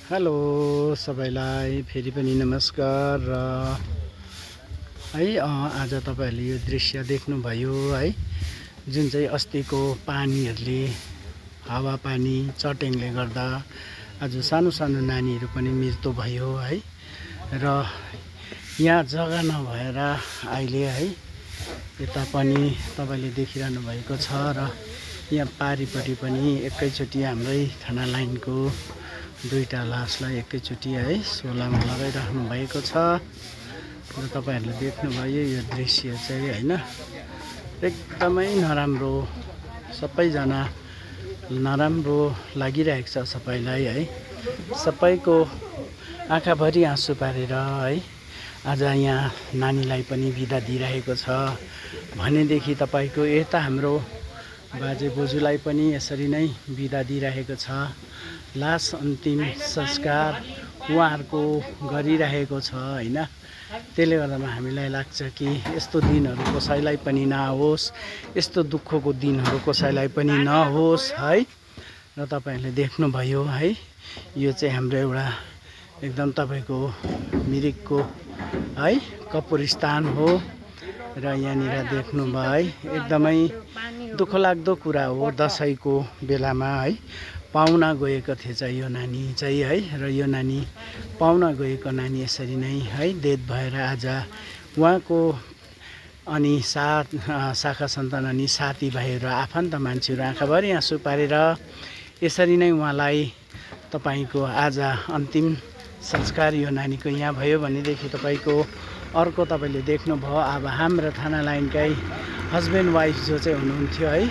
Hello सबैलाई फेरि पनि नमस्कार र है आज तपाईहरुले यो दृश्य देख्नुभयो है जुन चाहिँ अस्तिको पानीहरुले हावापानी चट्याङले गर्दा आज सानो सानो नानीहरु पनि मृत्यु भयो है र यहाँ जग्गा नभएर अहिले है यता पनि तपाईले देखिरहनु भएको छ र यहाँ पारिपट्टि पनि एकैचोटी हाम्रै थाना लाइनको दुईटा लासलाई एकैचोटी है सोलामा लगाइराख्नु भएको छ र तपाईहरुले देख्नुभयो यो दृश्य चाहिँ हैन एकदमै नराम्रो सबैजना नराम्रो लागिरहेको छ सबैलाई है सबैको आँखाभरि आँसु पारेर है आज यहाँ नानीलाई पनि बिदा दिइरहेको छ भनेदेखि तपाईको यता हाम्रो बाजे बोजूलाई पनि यसरी नै बिदा दिइरहेको छ लास अन्तिम संस्कार उहाँहरुको गरिरहेको छ हैन त्यसले गर्दामा हामीलाई लाग्छ कि यस्तो दिनहरु कसैलाई पनि नआओस् यस्तो दुःखको दिनहरु कसैलाई पनि नहोस् है र तपाईहरुले देख्नुभयो है यो चाहिँ हाम्रो एउटा एकदम तपाईको मिरिकको है कपुरस्तान हो र यहाँनिर देख्नुभयो है एकदमै दुःखलाग्दो कुरा हो दशैंको बेलामा है पाहुना गएको थिएछ यो नानी चाहिँ है र यो नानी पाहुना गएको नानी यसरी नै है डेथ भएर आज उहाँको अनि शाखा सन्तान अनि साथीभाइहरु आफन्त मान्छेहरु आँखाभरि आँसु पारेर यसरी नै उहाँलाई तपाईको आज अन्तिम संस्कार यो नानीको यहाँ भयो भनेदेखि तपाईको अर्को तपाईले देख्नुभयो अब हाम्रो थाना लाइनकै हस्बेन्ड वाइफ जो चाहिँ हुनुहुन्थ्यो है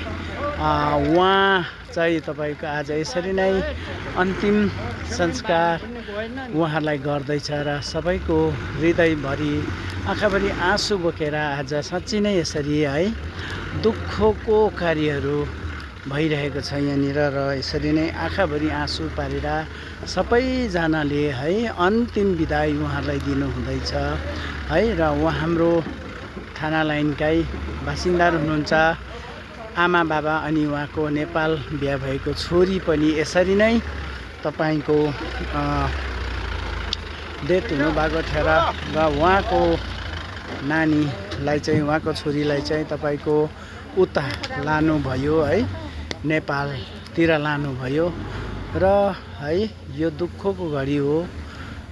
उहाँ चाहिँ तपाईको आज यसरी नै अन्तिम संस्कार उहाँलाई गर्दैछ र सबैको हृदयभरि आँखाभरि आँसु बोकेर आज साँच्चै नै यसरी है दुःखको कार्यहरू भइरहेको छ यहाँनिर र यसरी नै आँखाभरि आँसु पारेर सबैजनाले है अन्तिम बिदाई उहाँलाई दिनु हुँदैछ है र उहाँ हाम्रो थाना लाइनकै बासिन्दा हुनुहुन्छ आमा बाबा अनि उहाँको नेपाल बिहा भएको छोरी पनि यसरी नै तपाईको डेथ हुनुभएको थियो र उहाँको नानीलाई चाहिँ उहाँको छोरीलाई चाहिँ तपाईको उता लानुभयो है नेपालतिर लानुभयो र है यो दुःखको घडी हो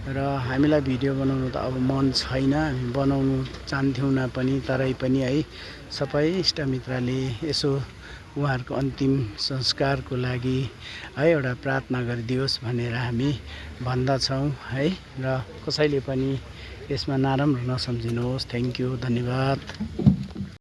र हामीलाई भिडियो बनाउनु त अब मन छैन हामी बनाउनु चाहन्थ्यौँ न पनि तरै पनि है सबै इष्टमित्रले यसो उहाँहरुको अन्तिम संस्कारको लागि है एउटा प्रार्थना गरिदियोस् भनेर हामी भन्दछौँ है र कसैले पनि यसमा नराम्रो नसम्झिनुहोस् थ्यांक यू धन्यवाद।